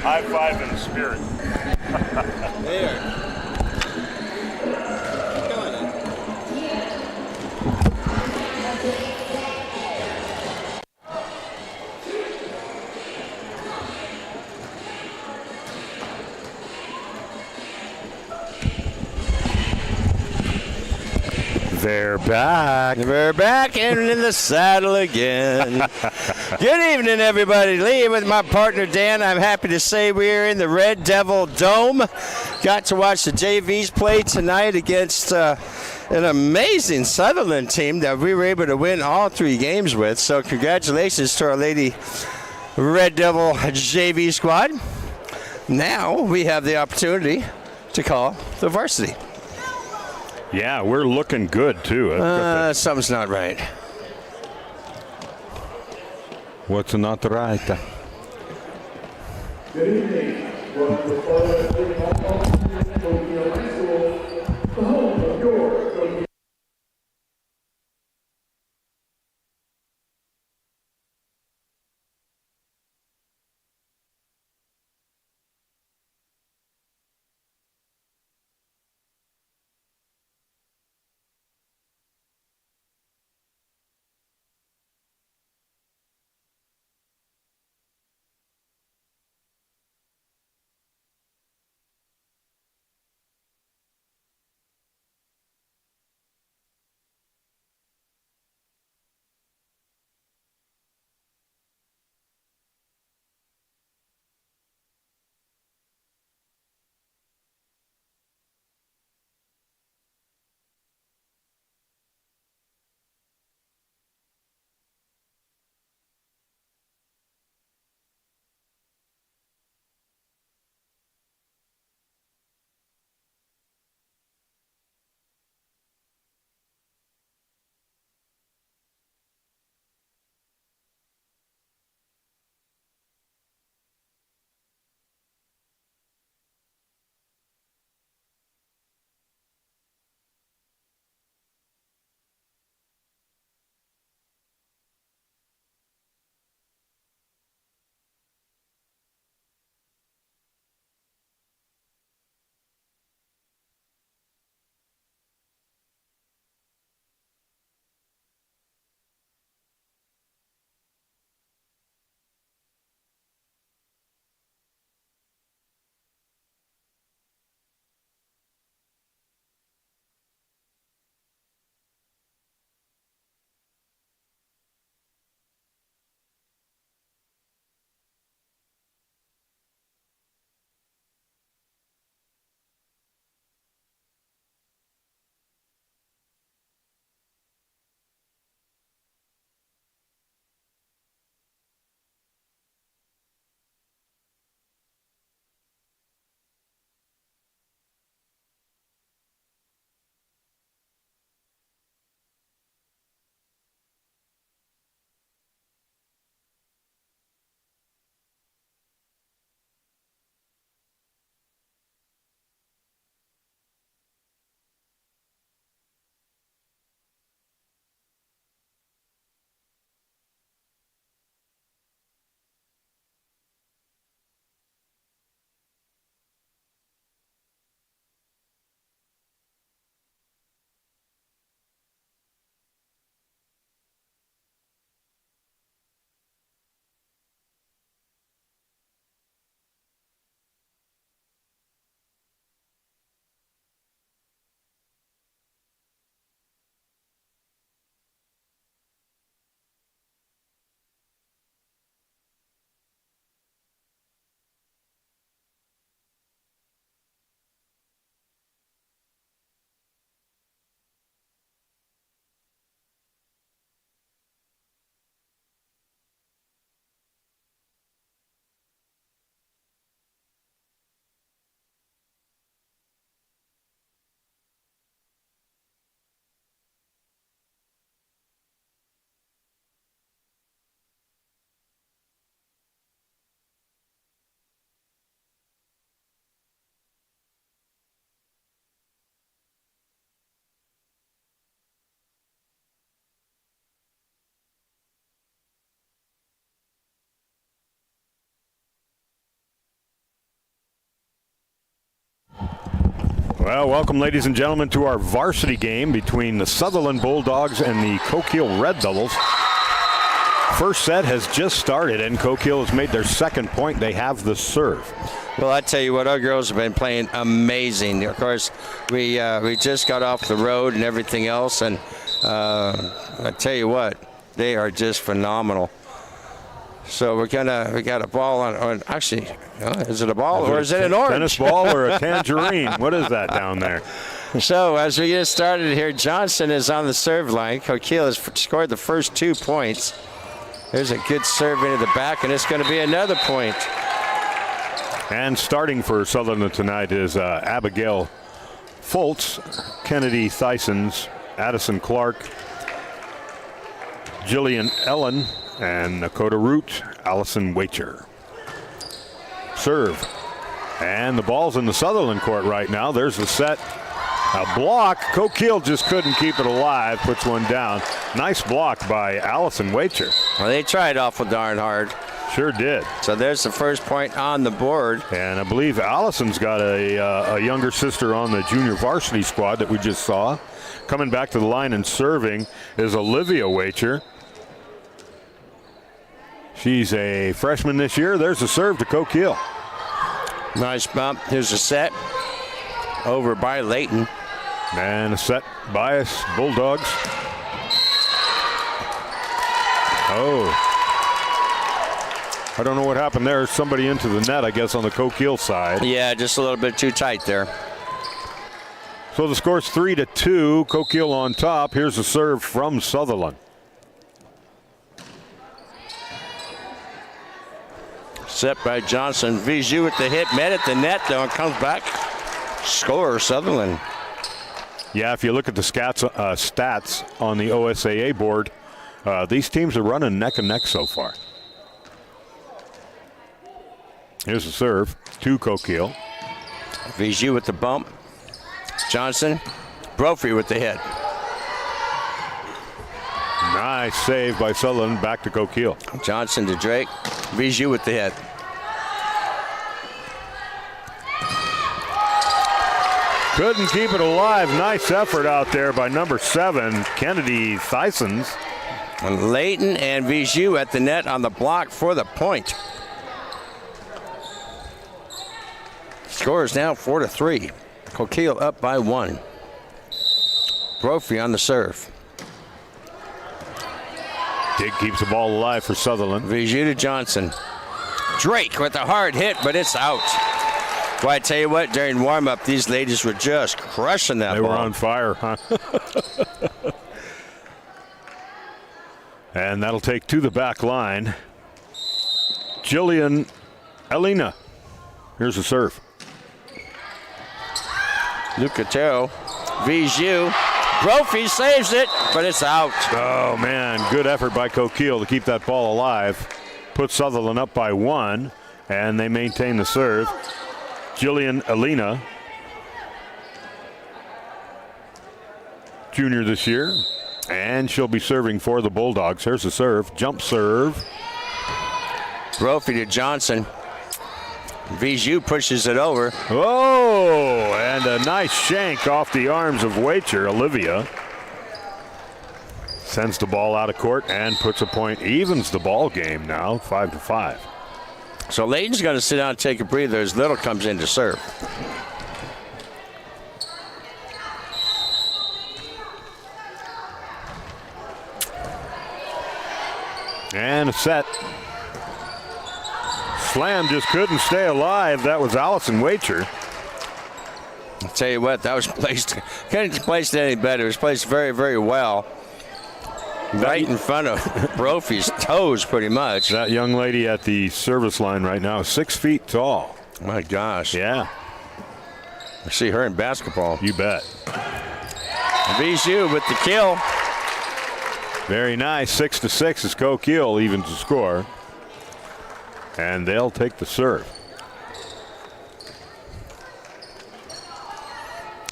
High five in the spirit. There. They're back. We're back and in the saddle again. Good evening, everybody. Lee with my partner, Dan. I'm happy to say we're in the Red Devil Dome. Got to watch the JVs play tonight against an amazing Sutherlin team that we were able to win all 3 games with. So congratulations to our Lady Red Devil JV squad. Now we have the opportunity to call the varsity. Yeah, we're looking good, too. Something's not right. What's not right? Good evening. Welcome to Varsity Volleyball Coquille High School, the home of your Coquille. Well, welcome, ladies and gentlemen, to our varsity game between the Sutherlin Bulldogs and the Coquille Red Devils. First set has just started, and Coquille has made their second point. They have the serve. Well, I tell you what, our girls have been playing amazing. Of course, we just got off the road and everything else, and I tell you what, they are just phenomenal. So we got a ball on actually, is it a ball or is it an orange? Tennis ball or a tangerine? What is that down there? So as we get started here, Johnson is on the serve line. Coquille has scored the first 2 points. There's a good serve into the back, and it's going to be another point. And starting for Sutherlin tonight is Abigail Foltz, Kennedy Thysons, Addison Clark, Jillian Ellen, and Dakota Root, Allison Wacher. Serve. And the ball's in the Sutherlin court right now. There's the set. A block. Coquille just couldn't keep it alive. Puts one down. Nice block by Allison Wacher. Well, they tried awful darn hard. Sure did. So there's the first point on the board. And I believe Allison's got a younger sister on the junior varsity squad that we just saw. Coming back to the line and serving is Olivia Wacher. She's a freshman this year. There's a serve to Coquille. Nice bump. Here's a set over by Layton. And a set by us Bulldogs. Oh. I don't know what happened there. Somebody into the net, I guess, on the Coquille side. Yeah, just a little bit too tight there. So the score's 3-2. Coquille on top. Here's a serve from Sutherlin. Set by Johnson. Viju with the hit, met at the net though, and comes back. Score, Sutherlin. Yeah, if you look at the stats on the OSAA board, these teams are running neck and neck so far. Here's a serve to Coquille. Viju with the bump. Johnson. Brophy with the hit. Nice save by Sutherlin. Back to Coquille. Johnson to Drake. Viju with the hit. Couldn't keep it alive. Nice effort out there by number 7, Kennedy Thysons. And Layton and Viju at the net on the block for the point. Score is now 4-3. Coquille up by 1. Brophy on the serve. Dig keeps the ball alive for Sutherlin. Viju to Johnson. Drake with a hard hit, but it's out. Well, I tell you what, during warm-up, these ladies were just crushing that ball. They were on fire, huh? And that'll take to the back line. Jillian Elena. Here's a serve. Lucatero. Viju. Brophy saves it, but it's out. Oh, man. Good effort by Coquille to keep that ball alive. Put Sutherlin up by 1, and they maintain the serve. Jillian Elena, junior this year, and she'll be serving for the Bulldogs. Here's the serve. Jump serve. Brophy to Johnson. Viju pushes it over. Oh, and a nice shank off the arms of Wacher. Olivia sends the ball out of court and puts a point. Evens the ball game now, 5-5. So Layton's going to sit down and take a breather as Little comes in to serve. And a set. Slam just couldn't stay alive. That was Allison Wacher. I'll tell you what, that was placed, couldn't have placed any better. It was placed very, very well. Right in front of Brophy's toes, pretty much. That young lady at the service line right now is 6 feet tall. My gosh. Yeah. I see her in basketball. You bet. Viju with the kill. Very nice. 6-6 as Coquille evens the score. And they'll take the serve.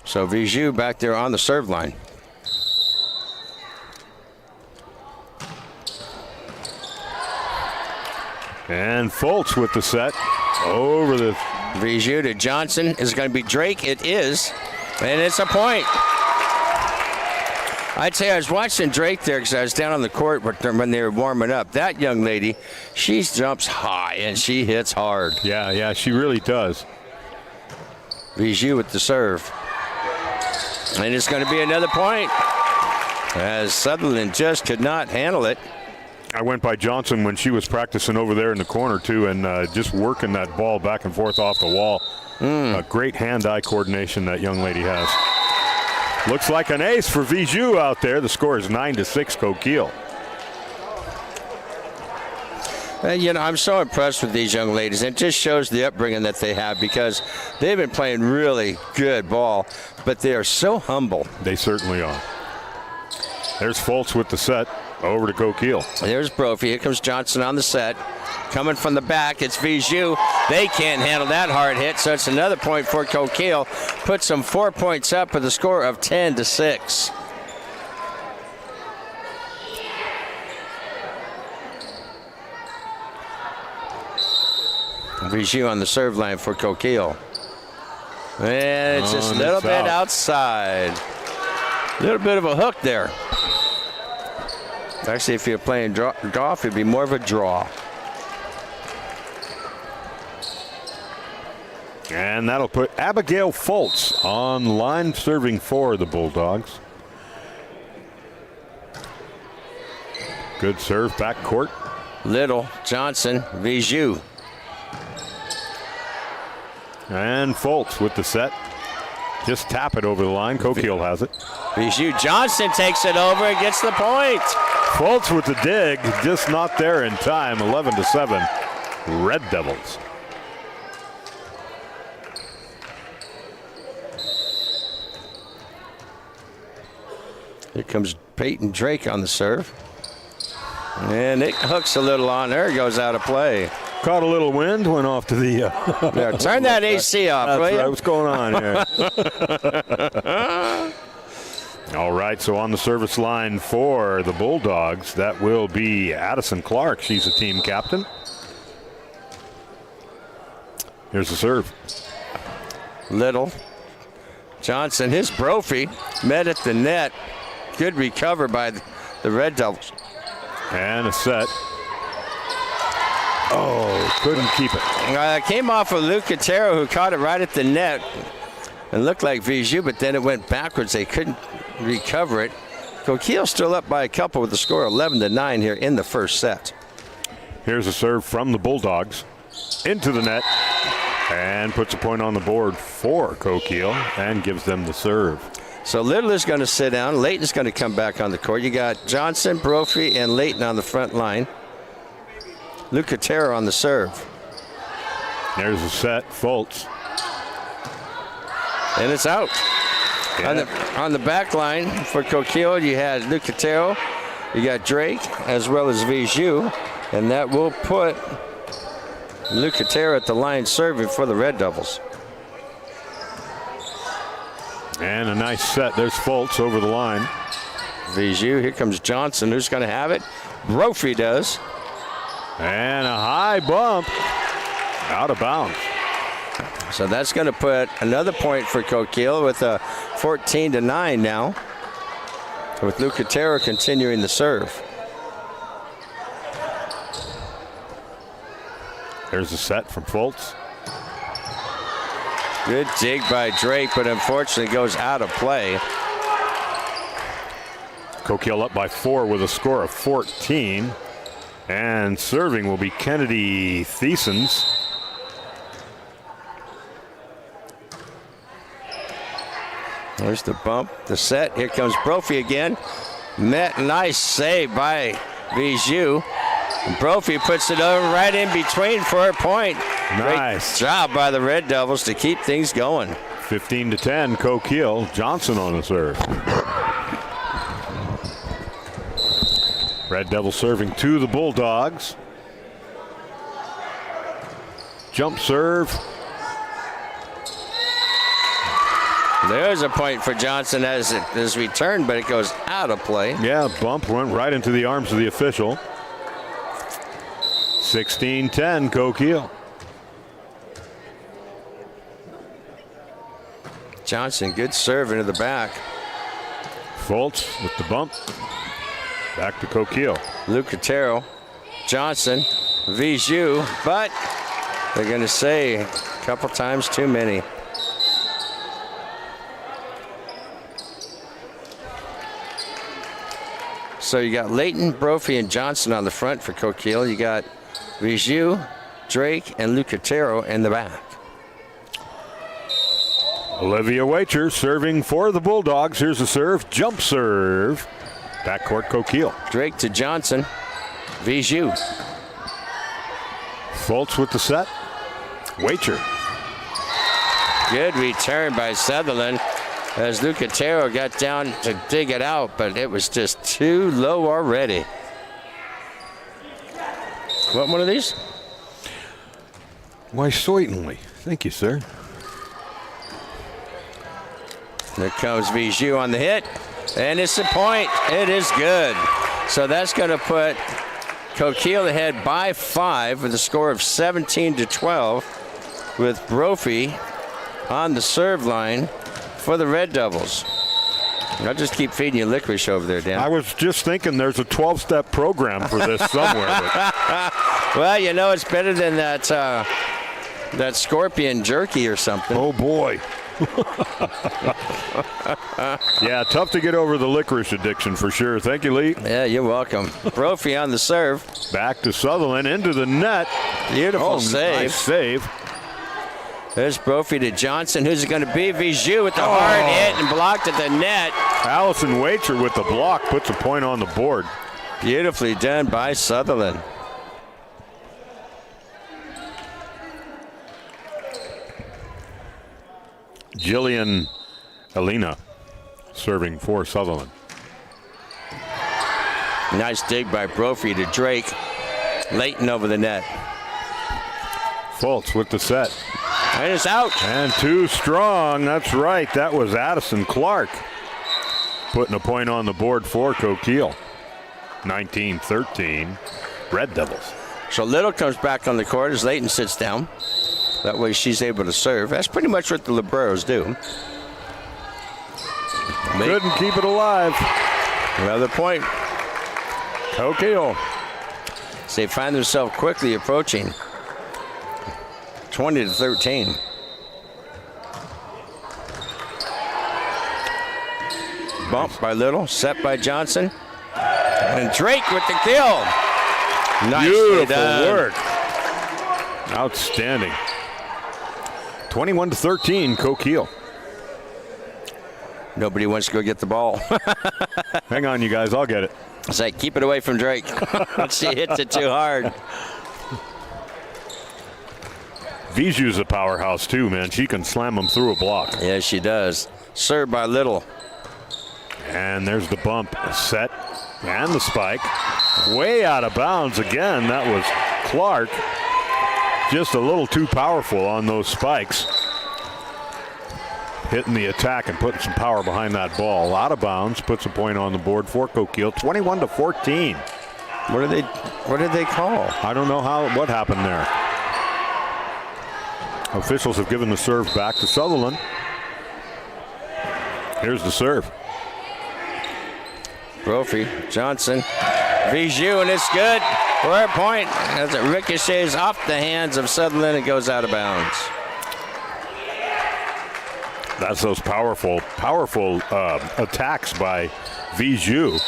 So Viju back there on the serve line. And Foltz with the set over the. Viju to Johnson. Is it going to be Drake? It is. And it's a point. I'd say I was watching Drake there because I was down on the court when they were warming up. That young lady, she jumps high and she hits hard. Yeah, she really does. Bijou with the serve. And it's going to be another point as Sutherlin just could not handle it. I went by Johnson when she was practicing over there in the corner, too, and just working that ball back and forth off the wall. Great hand-eye coordination that young lady has. Looks like an ace for Bijou out there. The score is 9-6 Coquille. And, I'm so impressed with these young ladies. It just shows the upbringing that they have because they've been playing really good ball, but they are so humble. They certainly are. There's Foltz with the set over to Coquille. There's Brophy. Here comes Johnson on the set. Coming from the back, it's Bijou. They can't handle that hard hit, so it's another point for Coquille. Puts them 4 points up with a score of 10-6. Bijou on the serve line for Coquille. And it's just a little bit outside. A little bit of a hook there. Actually, if you're playing golf, it'd be more of a draw. And that'll put Abigail Foltz on line serving for the Bulldogs. Good serve back court. Little, Johnson, Bijou. And Foltz with the set. Just tap it over the line. Coquille has it. Bijou, Johnson takes it over and gets the point. Foltz with the dig, just not there in time. 11-7, Red Devils. Here comes Peyton Drake on the serve. And it hooks a little on there, goes out of play. Caught a little wind, went off to the... Yeah, turn that AC off, will you? Right. What's going on here? All right, so on the service line for the Bulldogs, that will be Addison Clark. She's the team captain. Here's the serve. Little. Johnson, his Brophy met at the net. Good recover by the Red Devils. And a set. Oh, couldn't keep it. Came off of Luke Catero, who caught it right at the net. It looked like Bijou, but then it went backwards. They couldn't recover it. Coquille still up by a couple with the score 11-9 here in the first set. Here's a serve from the Bulldogs into the net and puts a point on the board for Coquille and gives them the serve. So Little is going to sit down. Layton's going to come back on the court. You got Johnson, Brophy, and Layton on the front line. Luke Catero on the serve. There's a set, Foltz. And it's out. Yeah. On the back line for Coquille, you had Luke Catero, you got Drake, as well as Bijou, and that will put Luke Catero at the line serving for the Red Devils. And a nice set. There's Foltz over the line. Bijou, here comes Johnson. Who's going to have it? Brophy does. And a high bump. Out of bounds. So that's going to put another point for Coquille with a 14-9 now, with Luke Catero continuing the serve. There's a set from Foltz. Good dig by Drake, but unfortunately goes out of play. Coquille up by 4 with a score of 14. And serving will be Kennedy Thiesens. There's the bump, the set. Here comes Brophy again. Met, nice save by Bijou. Brophy puts it over right in between for a point. Nice. Great job by the Red Devils to keep things going. 15-10, Coquille. Johnson on the serve. Red Devils serving to the Bulldogs. Jump serve. There's a point for Johnson as it is returned, but it goes out of play. Yeah, bump went right into the arms of the official. 16-10, Coquille. Johnson, good serve into the back. Fultz with the bump. Back to Coquille. Lucatero, Johnson, Viju, but they're going to say a couple times too many. So you got Layton, Brophy, and Johnson on the front for Coquille. You got Viju, Drake, and Lucatero in the back. Olivia Wacher serving for the Bulldogs. Here's a serve, jump serve. Backcourt Coquille. Drake to Johnson, Viju. Fultz with the set. Wacher. Good return by Sutherlin as Lucatero got down to dig it out, but it was just too low already. Want one of these? Why, certainly. Thank you, sir. There comes Viju on the hit, and it's a point. It is good. So that's going to put Coquille ahead by 5 with a score of 17-12 with Brophy on the serve line for the Red Devils. I'll just keep feeding you licorice over there, Dan. I was just thinking there's a 12-step program for this somewhere. But well, you know, it's better than that scorpion jerky or something. oh, boy. Yeah, tough to get over the licorice addiction for sure. Thank you, Lee. Yeah, you're welcome. Brophy on the serve. Back to Sutherlin into the net. Beautiful save. Nice save. There's Brophy to Johnson. Who's it going to be? Viju with the hard hit and blocked at the net. Allison Wacher with the block puts a point on the board. Beautifully done by Sutherlin. Jillian Alina serving for Sutherlin. Nice dig by Brophy to Drake. Layton over the net. Fultz with the set. And it's out. And too strong. That's right. That was Addison Clark putting a point on the board for Coquille. 19-13. Red Devils. So Little comes back on the court as Layton sits down. That way she's able to serve. That's pretty much what the Libreros do. Couldn't keep it alive. Another point. Coquille. So they find themselves quickly approaching 20-13. Bump by Little, set by Johnson. And Drake with the kill. Nicely Beautiful done. work. Outstanding. 21-13, Coquille. Nobody wants to go get the ball. Hang on, you guys. I'll get it. It's like, keep it away from Drake. She hits it too hard. Viju's a powerhouse, too, man. She can slam them through a block. Yeah, she does. Served by Little. And there's the bump. Set. And the spike. Way out of bounds again. That was Clark. Just a little too powerful on those spikes. Hitting the attack and putting some power behind that ball. Out of bounds. Puts a point on the board for Coquille. 21-14. What did they call? I don't know what happened there. Officials have given the serve back to Sutherlin. Here's the serve. Brophy, Johnson, Viju, and it's good for a point as it ricochets off the hands of Sutherlin and goes out of bounds. That's those powerful attacks by Viju.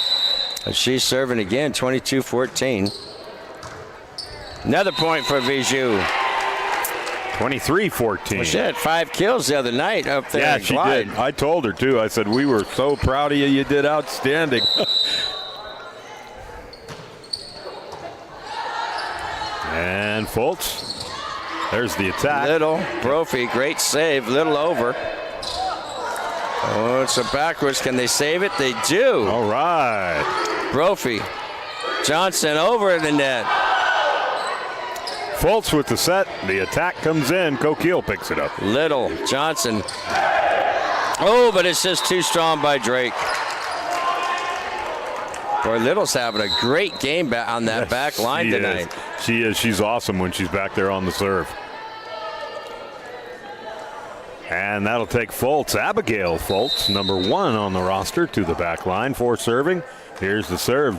And she's serving again, 22-14. Another point for Viju. 23-14. Well, she had 5 kills the other night up there. Yeah, she did. I told her, too. I said, we were so proud of you. You did outstanding. And Fultz. There's the attack. Little, Brophy, great save. Little over. Oh, it's a backwards. Can they save it? They do. All right. Brophy. Johnson over the net. Fultz with the set. The attack comes in. Coquille picks it up. Little, Johnson. Oh, but it's just too strong by Drake. Boy, Little's having a great game on that back line tonight. She is. She's awesome when she's back there on the serve. And that'll take Fultz, Abigail Fultz, number 1 on the roster, to the back line for serving. Here's the serve.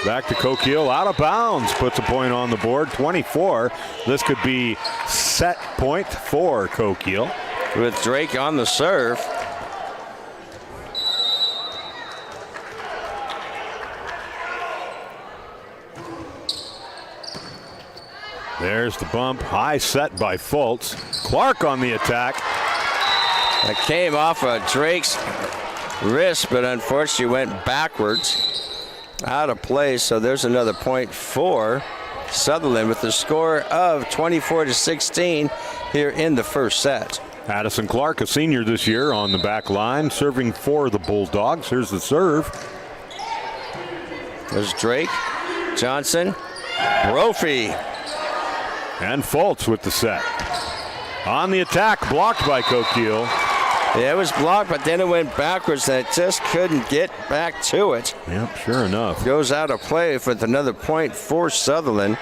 Back to Coquille, out of bounds, puts a point on the board, 24. This could be set point for Coquille. With Drake on the serve. There's the bump, high set by Fultz. Clark on the attack. It came off of Drake's wrist, but unfortunately went backwards. Out of play, so there's another point for Sutherlin with the score of 24-16 here in the first set. Addison Clark, a senior this year, on the back line, serving for the Bulldogs. Here's the serve. There's Drake, Johnson, Brophy. And Fultz with the set. On the attack, blocked by Coquille. Yeah, it was blocked, but then it went backwards, and it just couldn't get back to it. Yep, sure enough. Goes out of play with another point for Sutherlin.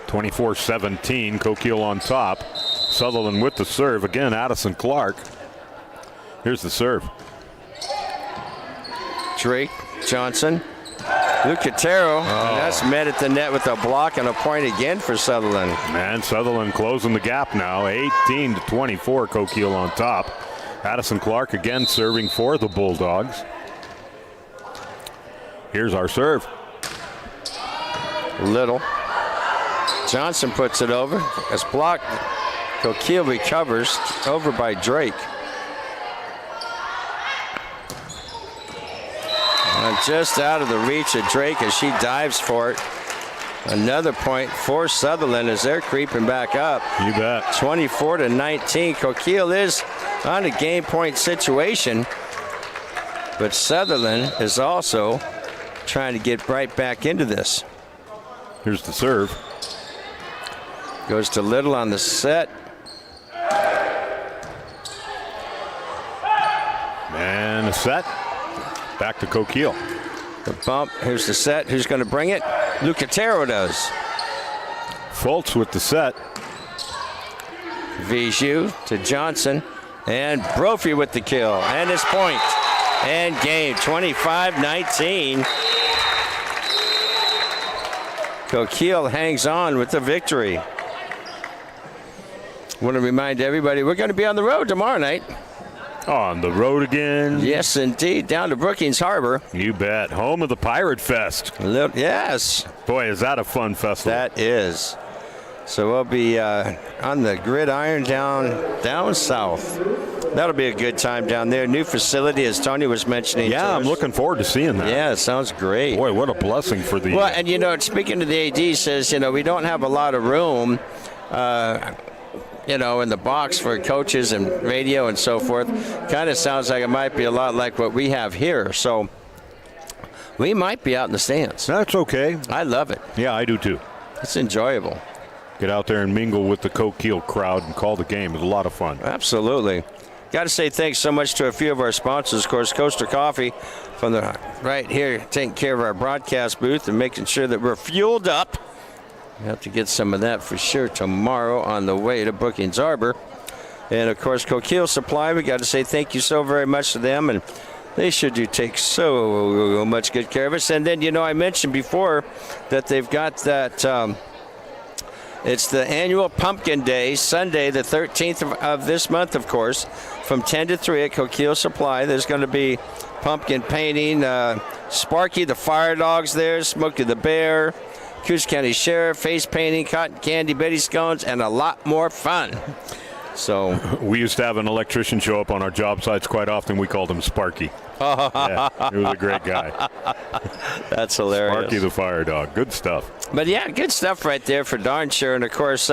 24-17, Coquille on top. Sutherlin with the serve. Again, Addison Clark. Here's the serve. Drake, Johnson, Lucatero. That's met at the net with a block and a point again for Sutherlin. And Sutherlin closing the gap now. 18-24, Coquille on top. Addison Clark again serving for the Bulldogs. Here's our serve. Little. Johnson puts it over. It's blocked. Coquille recovers. Over by Drake. And just out of the reach of Drake as she dives for it. Another point for Sutherlin as they're creeping back up. You bet. 24-19. Coquille is on a game point situation, but Sutherlin is also trying to get right back into this. Here's the serve. Goes to Little on the set. And a set. Back to Coquille. The bump. Here's the set. Who's going to bring it? Lucatero does. Fultz with the set. Viju to Johnson. And Brophy with the kill. And his point. And game. 25-19. Coquille hangs on with the victory. Want to remind everybody we're going to be on the road tomorrow night. On the road again. Yes, indeed. Down to Brookings Harbor. You bet. Home of the Pirate Fest. Yes. Boy, is that a fun festival. That is. So we'll be on the gridiron down south. That'll be a good time down there. New facility, as Tony was mentioning. Yeah, I'm looking forward to seeing that. Yeah, it sounds great. Boy, what a blessing for the... Well, and you know, speaking to the AD, says, you know, we don't have a lot of room, you know, in the box for coaches and radio and so forth. Kind of sounds like it might be a lot like what we have here. So we might be out in the stands. That's okay. I love it. Yeah, I do too. It's enjoyable. Get out there and mingle with the Coquille crowd and call the game. It's a lot of fun. Absolutely. Got to say thanks so much to a few of our sponsors. Of course, Coaster Coffee from the right here, taking care of our broadcast booth and making sure that we're fueled up. We have to get some of that for sure tomorrow on the way to Brookings Harbor. And, of course, Coquille Supply, we got to say thank you so very much to them. And they sure do take so much good care of us. And then, you know, I mentioned before that they've got that... it's the annual Pumpkin Day, Sunday, the 13th of this month, of course, from 10 to 3 at Coquille Supply. There's going to be pumpkin painting, Sparky the Fire Dog's there, Smokey the Bear, Coos County Sheriff, face painting, cotton candy, Betty scones, and a lot more fun. So we used to have an electrician show up on our job sites quite often. We called him Sparky. Yeah, he was a great guy. That's hilarious. Sparky the Fire Dog. Good stuff. But yeah, good stuff right there for darn sure. And of course,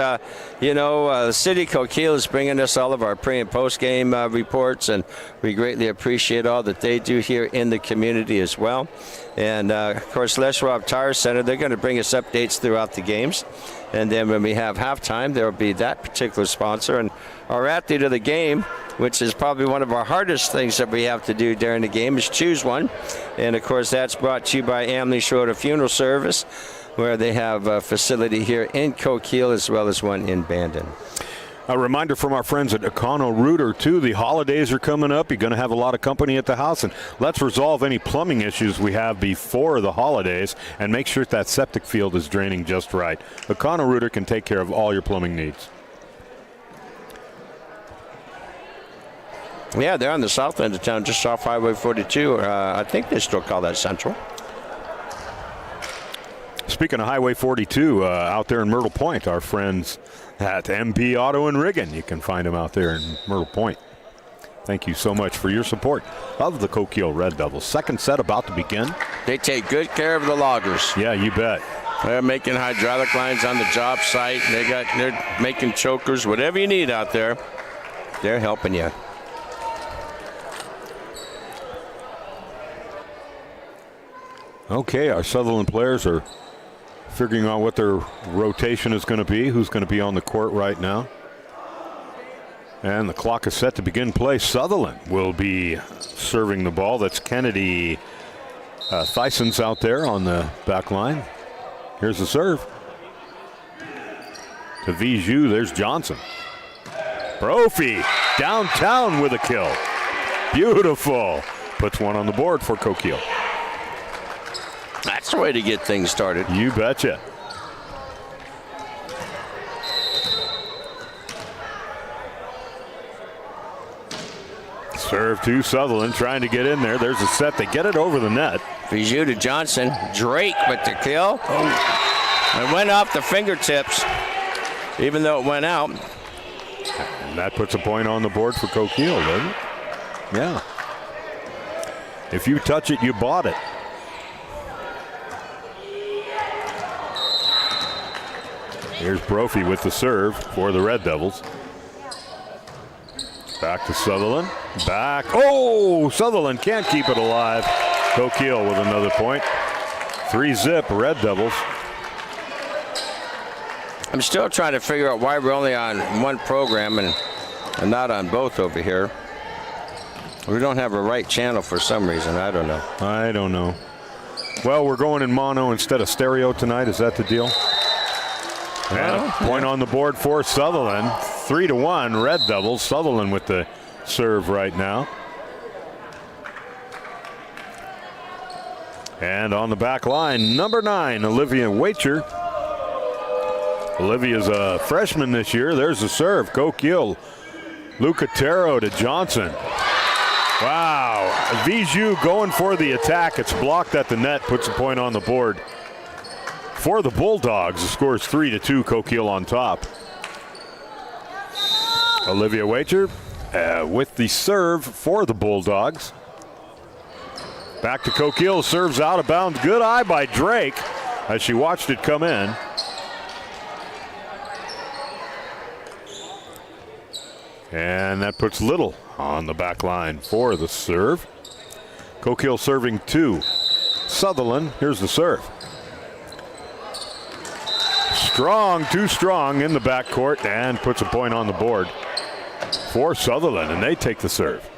you know, the city of Coquille is bringing us all of our pre and post game reports, and we greatly appreciate all that they do here in the community as well. And of course, Les Rob Tire Center, they're going to bring us updates throughout the games. And then when we have halftime, there will be that particular sponsor. And our athlete of the game, which is probably one of our hardest things that we have to do during the game, is choose one. And of course, that's brought to you by Amley Schroeder Funeral Service, where they have a facility here in Coquille as well as one in Bandon. A reminder from our friends at Econo Rooter, too. The holidays are coming up. You're going to have a lot of company at the house. And let's resolve any plumbing issues we have before the holidays and make sure that septic field is draining just right. Econo Rooter can take care of all your plumbing needs. Yeah, they're on the south end of town, just off Highway 42. I think they still call that Central. Speaking of Highway 42, out there in Myrtle Point, our friends at MP Auto and Riggin. You can find them out there in Myrtle Point. Thank you so much for your support of the Coquille Red Devils. Second set about to begin. They take good care of the loggers. Yeah, you bet. They're making hydraulic lines on the job site. They're making chokers, whatever you need out there. They're helping you. Okay, our Sutherland players are figuring out what their rotation is going to be, who's going to be on the court right now. And the clock is set to begin play. Sutherland will be serving the ball. That's Kennedy Thyson's out there on the back line. Here's the serve. To Viju, there's Johnson. Brophy downtown with a kill. Beautiful. Puts one on the board for Coquille. That's the way to get things started. You betcha. Serve to Sutherland, trying to get in there. There's a set. They get it over the net. Bijou to Johnson. Drake with the kill. It went off the fingertips, even though it went out. And that puts a point on the board for Coquille, doesn't it? Yeah. If you touch it, you bought it. Here's Brophy with the serve for the Red Devils. Back to Sutherland. Back. Oh, Sutherland can't keep it alive. Coquille with another point. 3-zip Red Devils. I'm still trying to figure out why we're only on one program and not on both over here. We don't have a right channel for some reason. I don't know. I don't know. Well, we're going in mono instead of stereo tonight. Is that the deal? And a point on the board for Sutherland. 3-1 Red Devils. Sutherland with the serve right now. And on the back line, number 9, Olivia Wacher. Olivia's a freshman this year. There's the serve. Coquille. Lucatero to Johnson. Wow. Viju going for the attack. It's blocked at the net. Puts a point on the board for the Bulldogs. The score is 3-2. Coquille on top. Olivia Wacher with the serve for the Bulldogs. Back to Coquille. Serves out of bounds. Good eye by Drake as she watched it come in. And that puts Little on the back line for the serve. Coquille serving to Sutherland. Here's the serve. Strong, too strong in the backcourt, and puts a point on the board for Sutherland, and they take the serve.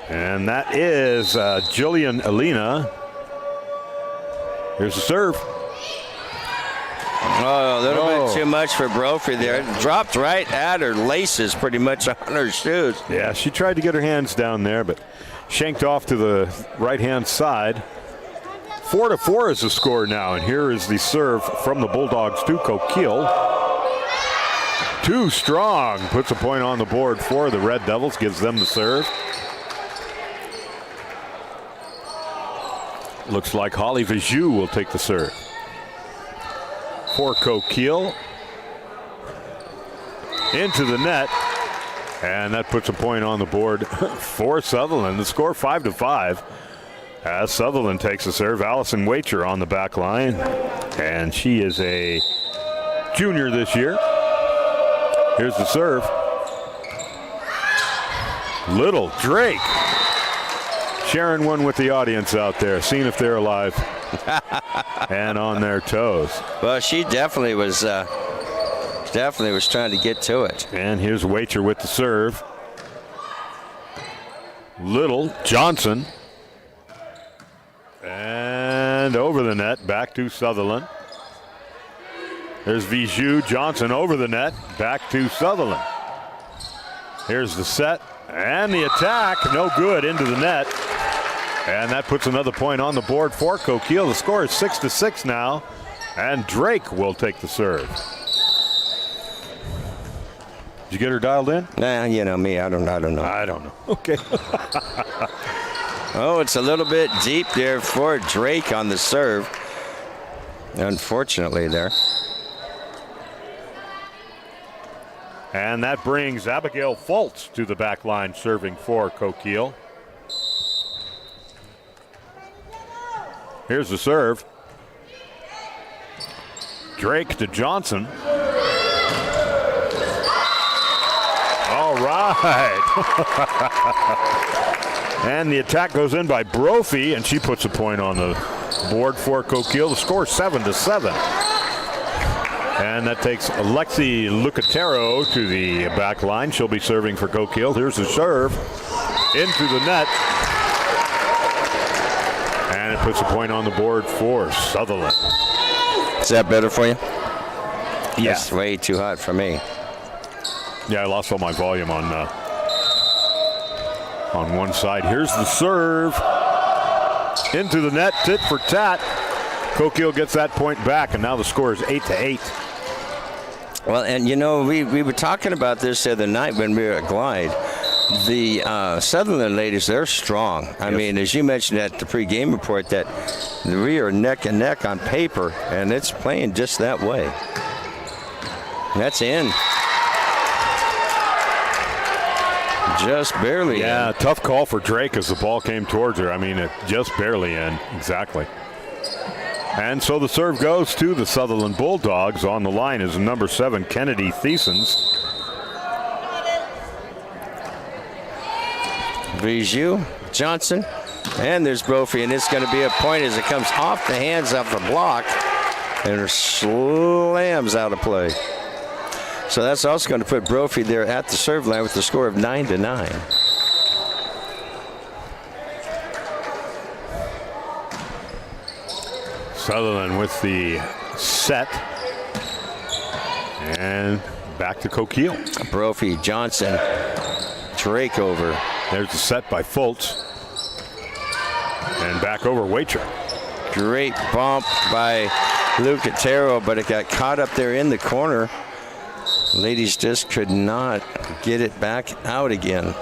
And that is Jillian Alina. Here's the serve. Oh, a little bit too much for Brophy there. It dropped right at her laces pretty much on her shoes. Yeah, she tried to get her hands down there, but shanked off to the right-hand side. 4-4 is the score now, and here is the serve from the Bulldogs to Coquille. Too strong. Puts a point on the board for the Red Devils, gives them the serve. Looks like Holly Viju will take the serve for Coquille. Into the net, and that puts a point on the board for Sutherland. The score 5-5 as Sutherland takes the serve. Allison Wacher on the back line, and she is a junior this year. Here's the serve. Little Drake sharing one with the audience out there, seeing if they're alive and on their toes. Well, she definitely was trying to get to it. And here's Wacher with the serve. Little, Johnson. And over the net, back to Sutherland. There's Vijou, Johnson over the net, back to Sutherlin. Here's the set and the attack, no good, into the net. And that puts another point on the board for Coquille. The score is 6-6 now, and Drake will take the serve. Did you get her dialed in? Nah, you know me, I don't know. I don't know. Okay. Oh, it's a little bit deep there for Drake on the serve. Unfortunately there. And that brings Abigail Fultz to the back line serving for Coquille. Here's the serve. Drake to Johnson. All right. And the attack goes in by Brophy, and she puts a point on the board for Coquille. The score is 7-7. And that takes Alexi Lucatero to the back line. She'll be serving for Coquille. Here's the serve into the net. And it puts a point on the board for Sutherland. Is that better for you? Yeah. It's way too hot for me. Yeah, I lost all my volume on one side. Here's the serve into the net, tit for tat. Coquille gets that point back, and now the score is 8-8. Well, and you know, we were talking about this the other night when we were at Glide. The Sutherland ladies, they're strong. I mean, as you mentioned at the pregame report, that we are neck and neck on paper, and it's playing just that way. That's in. Just barely Yeah, in. tough call for Drake as the ball came towards her. I mean, it just barely in. Exactly. And so the serve goes to the Sutherland Bulldogs. On the line is number 7, Kennedy Thiesens. Vijou, Johnson, and there's Brophy, and it's going to be a point as it comes off the hands of the block and slams out of play. So that's also going to put Brophy there at the serve line with the score of 9-9. Sutherland with the set. And back to Coquille. Brophy, Johnson, Drake over. There's the set by Fultz. And back over Waiter. Great bump by Lucatero, but it got caught up there in the corner. Ladies just could not get it back out again.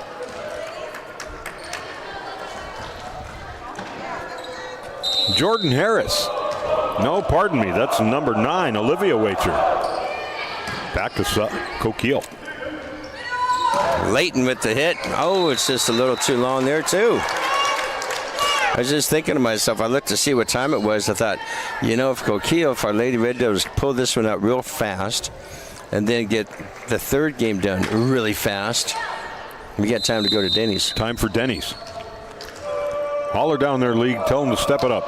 Jordan Harris. No, pardon me. That's number 9, Olivia Waiter. Back to Coquille. Leighton with the hit. Oh, it's just a little too long there, too. I was just thinking to myself, I looked to see what time it was. I thought, you know, if Coquille, if our Lady Red Devils pull this one out real fast and then get the third game done really fast, we got time to go to Denny's. Time for Denny's. Holler down there, league. Tell them to step it up.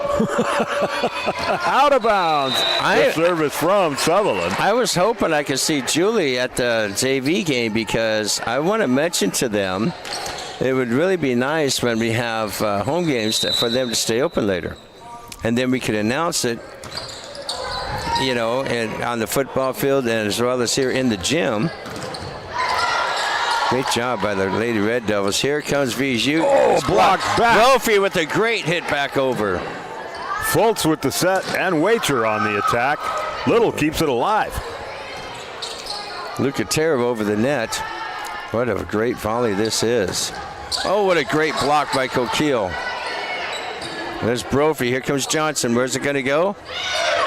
Out of bounds. The service from Sutherland. I was hoping I could see Julie at the JV game because I want to mention to them it would really be nice when we have home games for them to stay open later. And then we could announce it, you know, on the football field and as well as here in the gym. Great job by the Lady Red Devils. Here comes Vijou. Oh, blocked back. Brophy with a great hit back over. Fultz with the set and Waiter on the attack. Little keeps it alive. Lucatero over the net. What a great volley this is. Oh, what a great block by Coquille. There's Brophy. Here comes Johnson. Where's it going to go?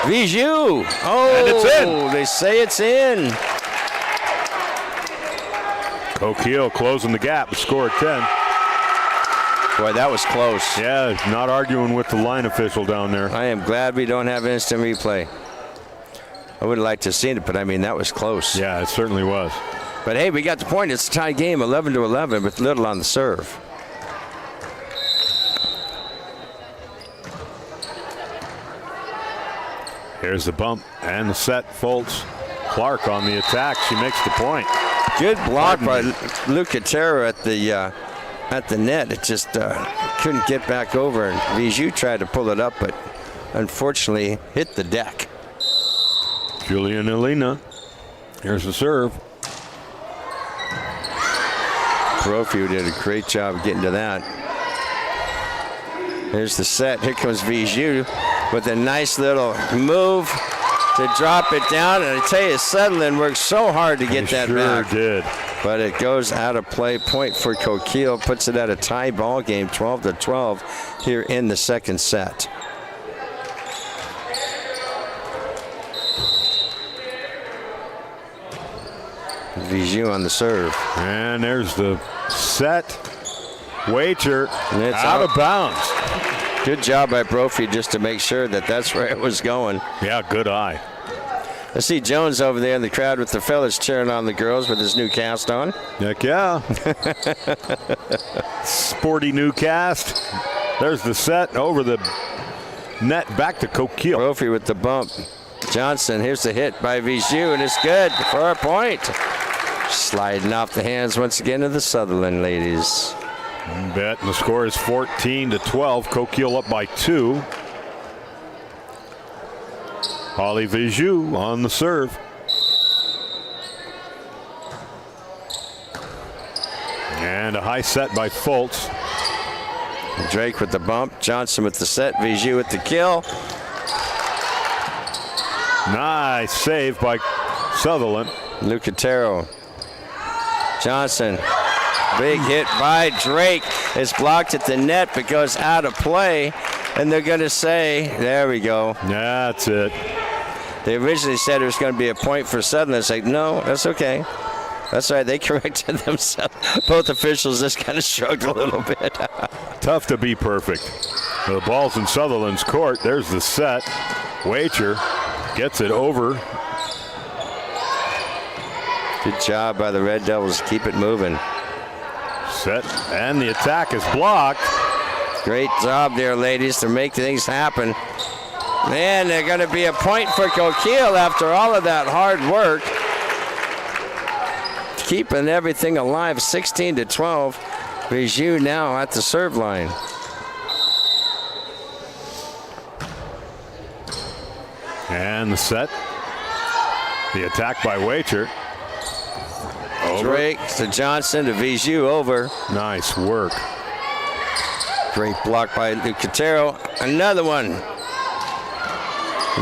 Vijou. Oh, and it's in. They say it's in. Coquille closing the gap. Score at 10. Boy, that was close. Yeah, not arguing with the line official down there. I am glad we don't have instant replay. I would have liked to have seen it, but I mean, that was close. Yeah, it certainly was. But hey, we got the point. It's a tie game, 11-11, with Little on the serve. Here's the bump and the set. Fultz. Clark on the attack. She makes the point. Good block by Lucatero at the net. It just couldn't get back over. And Vijou tried to pull it up, but unfortunately hit the deck. Julian Elena. Here's the serve. Brophy did a great job of getting to that. Here's the set. Here comes Viju with a nice little move to drop it down. And I tell you, Sutherlin worked so hard to get that back. Sure did. But it goes out of play. Point for Coquille. Puts it at a tie ball game, 12-12 here in the second set. Viju on the serve. And there's the set. Wager And it's out of bounds. Good job by Brophy just to make sure that that's where it was going. Yeah, good eye. I see Jones over there in the crowd with the fellas cheering on the girls with his new cast on. Heck yeah. Sporty new cast. There's the set over the net back to Coquille. Brophy with the bump. Johnson, here's the hit by Viju, and it's good for a point. Sliding off the hands once again of the Sutherlin ladies. You bet. And the score is 14-12. Coquille up by 2. Holly Viju on the serve. And a high set by Fultz. Drake with the bump. Johnson with the set. Viju with the kill. Nice save by Sutherlin. Lucatero. Johnson. Big hit by Drake. It's blocked at the net but goes out of play. And they're going to say, there we go. That's it. They originally said it was going to be a point for Sutherlin. It's like, no, that's okay. That's right. They corrected themselves. Both officials just kind of shrugged a little bit. Tough to be perfect. The ball's in Sutherland's court. There's the set. Wager gets it over. Good job by the Red Devils to keep it moving. Set, and the attack is blocked. Great job there, ladies, to make things happen. Man, they're going to be a point for Coquille after all of that hard work. Keeping everything alive, 16-12. Viju now at the serve line. And the set. The attack by Wager. Drake to Johnson to Viju over. Nice work. Great block by Lucatero. Another one.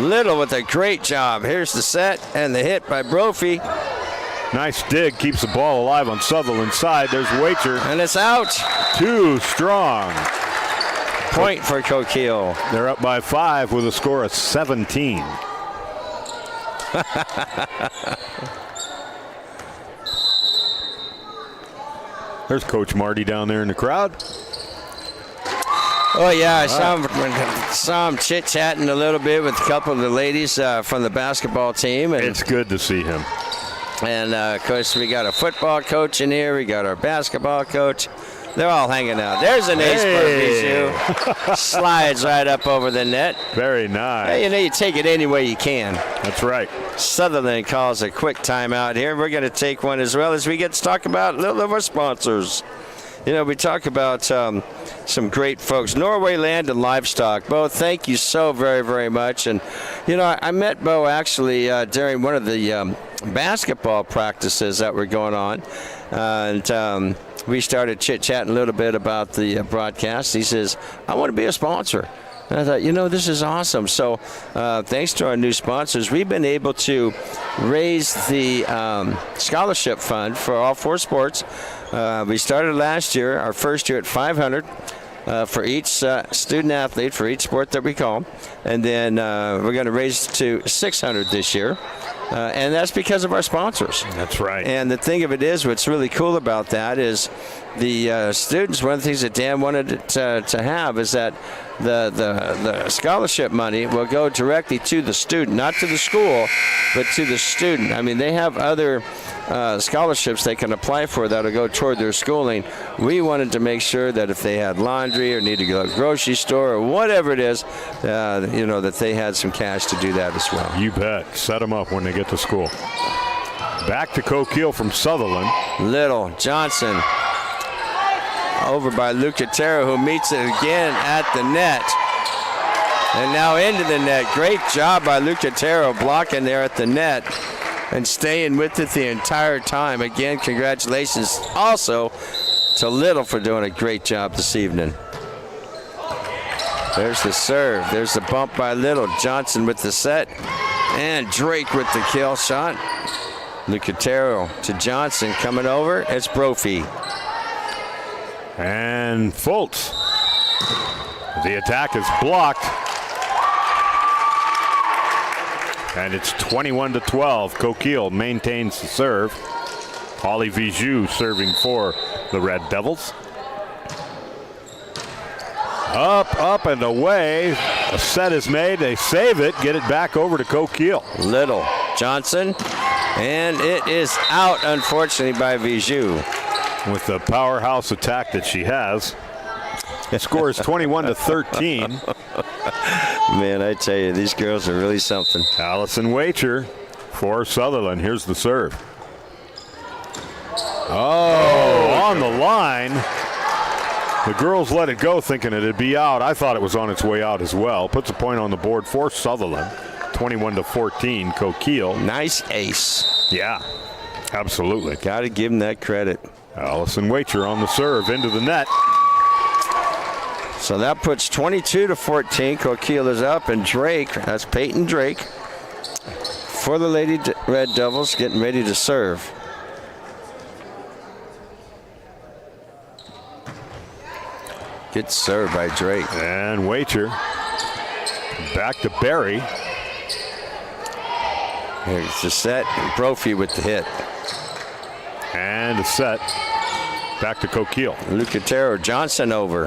Little with a great job. Here's the set and the hit by Brophy. Nice dig. Keeps the ball alive on Sutherland's side. There's Wager. And it's out. Too strong. Point for Coquille. They're up by 5 with a score of 17. There's Coach Marty down there in the crowd. Oh, yeah, I saw him chit-chatting a little bit with a couple of the ladies from the basketball team. And it's good to see him. And, of course, we got a football coach in here. We got our basketball coach. They're all hanging out. There's an ace for Viju. Slides right up over the net. Very nice. Hey, you know, you take it any way you can. That's right. Sutherlin calls a quick timeout here. We're going to take one as well as we get to talk about a little of our sponsors. You know, we talk about some great folks. Norway Land and Livestock. Bo, thank you so very, very much. And, you know, I met Bo actually during one of the basketball practices that were going on. And we started chit-chatting a little bit about the broadcast. He says, I want to be a sponsor. And I thought, you know, this is awesome. So thanks to our new sponsors, we've been able to raise the scholarship fund for all 4 sports. We started last year, our first year at $500 for each student athlete for each sport that we call. And then we're going to raise it to $600 this year. And that's because of our sponsors. That's right. And the thing of it is, what's really cool about that is the students, one of the things that Dan wanted to have is that the scholarship money will go directly to the student, not to the school, but to the student. I mean, they have other scholarships they can apply for that will go toward their schooling. We wanted to make sure that if they had laundry or need to go to the grocery store or whatever it is, you know, that they had some cash to do that as well. You bet. Set them up when they get to school. Back to Coquille from Sutherlin. Little, Johnson, over by Lucatero, who meets it again at the net. And now into the net. Great job by Lucatero blocking there at the net and staying with it the entire time. Again, congratulations also to Little for doing a great job this evening. There's the serve. There's the bump by Little. Johnson with the set. And Drake with the kill shot. Lucatero to Johnson coming over. It's Brophy. And Fultz. The attack is blocked. And it's 21-12. Coquille maintains the serve. Holly Vijou serving for the Red Devils. Up, and away. A set is made. They save it. Get it back over to Coquille. Little. Johnson. And it is out, unfortunately, by Vijou. With the powerhouse attack that she has. The score is 21-13. Man, I tell you, these girls are really something. Allison Wacher for Sutherlin. Here's the serve. Oh, on the line. The girls let it go thinking it'd be out. I thought it was on its way out as well. Puts a point on the board for Sutherlin. 21-14, Coquille. Nice ace. Yeah, absolutely. Got to give him that credit. Allison Wacher on the serve into the net. So that puts 22-14. Coquille is up, and Drake, that's Peyton Drake, for the Lady Red Devils, getting ready to serve. Good serve by Drake. And Wacher back to Barry. Here's the set, and Brophy with the hit. And a set back to Coquille. Lucatero, Johnson over.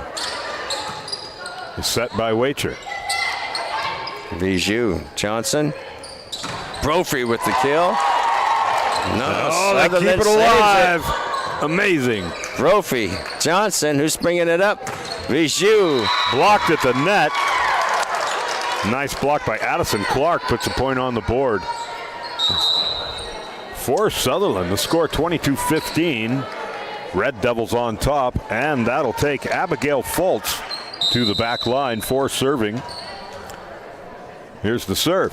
A set by Wacher. Vijou, Johnson. Brophy with the kill. No, they keep it alive. Amazing. Brophy, Johnson, who's bringing it up. Vijou. Blocked at the net. Nice block by Addison Clark. Puts a point on the board. For Sutherlin, the score 22-15. Red Devils on top, and that'll take Abigail Fultz to the back line for serving. Here's the serve.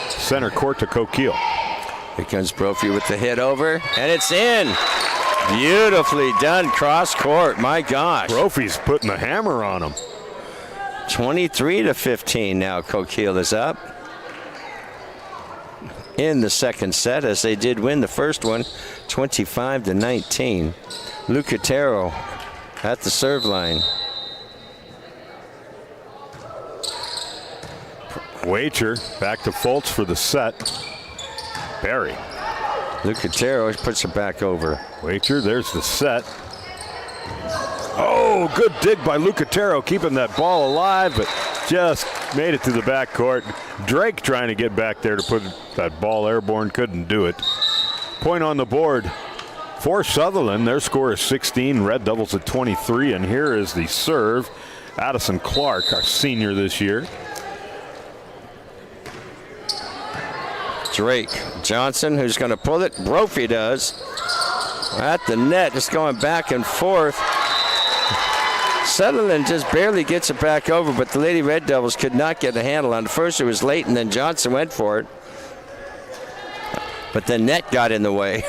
Center court to Coquille. Here comes Brophy with the hit over, and it's in. Beautifully done cross court, my gosh. Brophy's putting the hammer on him. 23-15 now. Coquille is up in the second set, as they did win the first one, 25-19. Lucatero at the serve line. Wacher back to Fultz for the set. Barry. Lucatero puts it back over. Wacher, there's the set. Oh, good dig by Lucatero, keeping that ball alive, but just made it to the backcourt. Drake trying to get back there to put that ball airborne, couldn't do it. Point on the board for Sutherlin. Their score is 16, Red Devils at 23, and here is the serve. Addison Clark, our senior this year. Drake, Johnson, who's going to pull it. Brophy does. At the net, just going back and forth. Sutherlin just barely gets it back over, but the Lady Red Devils could not get a handle on it. First it was late, and then Johnson went for it. But the net got in the way.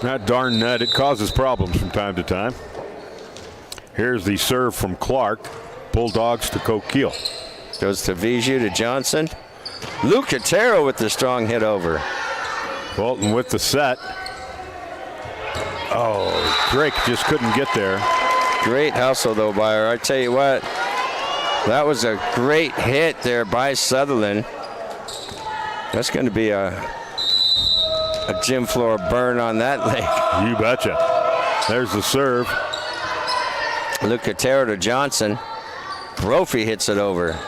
That darn net, it causes problems from time to time. Here's the serve from Clark. Bulldogs to Coquille. Goes to Vijou to Johnson. Lucatero with the strong hit over. Bolton with the set. Oh, Drake just couldn't get there. Great hustle, though, by her. I tell you what, that was a great hit there by Sutherlin. That's going to be a gym floor burn on that leg. You betcha. There's the serve. Lucatero to Johnson. Brophy hits it over.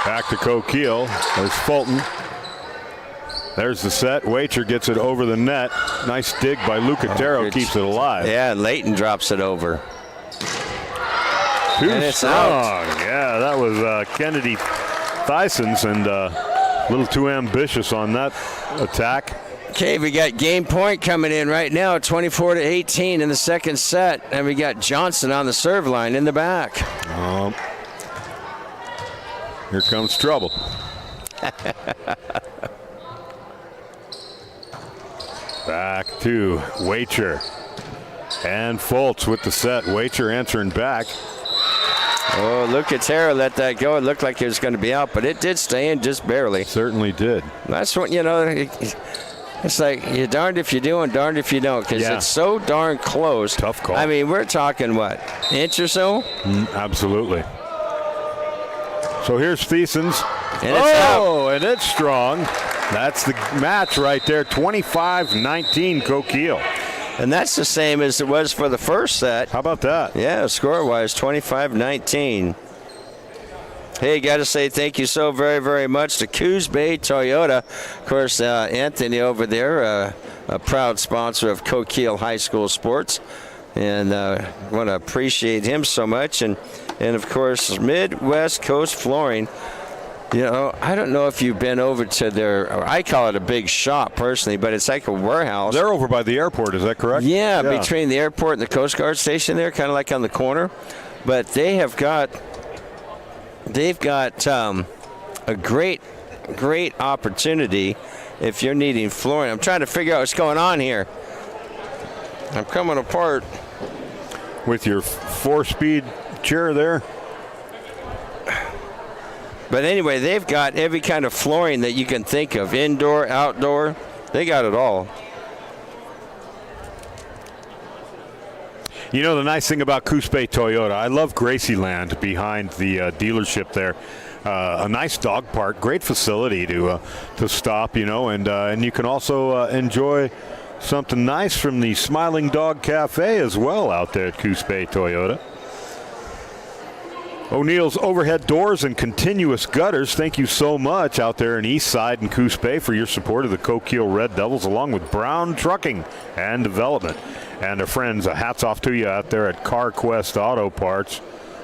Back to Coquille. There's Fulton. There's the set. Wacher gets it over the net. Nice dig by Lucatero. Keeps it alive. Yeah, Leighton drops it over. Too and it's strong. out. Yeah, that was Kennedy Thysons, and a little too ambitious on that attack. Okay, we got game point coming in right now, 24-18 in the second set, and we got Johnson on the serve line in the back. Here comes trouble. Back to Wacher. And Fultz with the set. Wacher answering back. Oh, Lucatera let that go. It looked like it was going to be out, but it did stay in just barely. Certainly did. That's what, you know, it's like you're darned if you do and darned if you don't, because it's so darn close. Tough call. I mean, we're talking, what, inch or so? Absolutely. So here's Thiessen's. And it's out. And it's strong. That's the match right there, 25-19 Coquille. And that's the same as it was for the first set. How about that? Yeah, score-wise, 25-19. Hey, got to say thank you so very, very much to Coos Bay Toyota. Of course, Anthony over there, a proud sponsor of Coquille High School Sports. And want to appreciate him so much. And of course, Midwest Coast Flooring. You know, I don't know if you've been over to their, or I call it a big shop personally, but it's like a warehouse. They're over by the airport, is that correct? Yeah, between the airport and the Coast Guard station there, kind of like on the corner. But they've got a great opportunity if you're needing flooring. I'm trying to figure out what's going on here. I'm coming apart. With your 4-speed chair there. But anyway, they've got every kind of flooring that you can think of, indoor, outdoor. They got it all. You know, the nice thing about Coos Bay Toyota, I love Gracieland behind the dealership there. A nice dog park, great facility to stop, you know, and you can also enjoy something nice from the Smiling Dog Cafe as well out there at Coos Bay Toyota. O'Neill's Overhead Doors and Continuous Gutters, thank you so much out there in East Side and Coos Bay for your support of the Coquille Red Devils, along with Brown Trucking and Development. And our friends, hats off to you out there at CarQuest Auto Parts,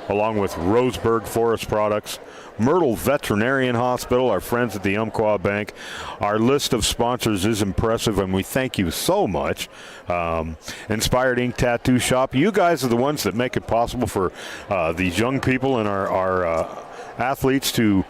along with Roseburg Forest Products, Myrtle Veterinarian Hospital, our friends at the Umpqua Bank. Our list of sponsors is impressive, and we thank you so much. Inspired Ink Tattoo Shop. You guys are the ones that make it possible for these young people and our athletes to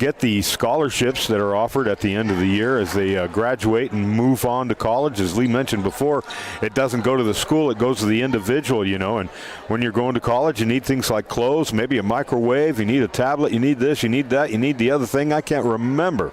get the scholarships that are offered at the end of the year as they graduate and move on to college. As Lee mentioned before, it doesn't go to the school, it goes to the individual, you know. And when you're going to college, you need things like clothes, maybe a microwave, you need a tablet, you need this, you need that, you need the other thing. I can't remember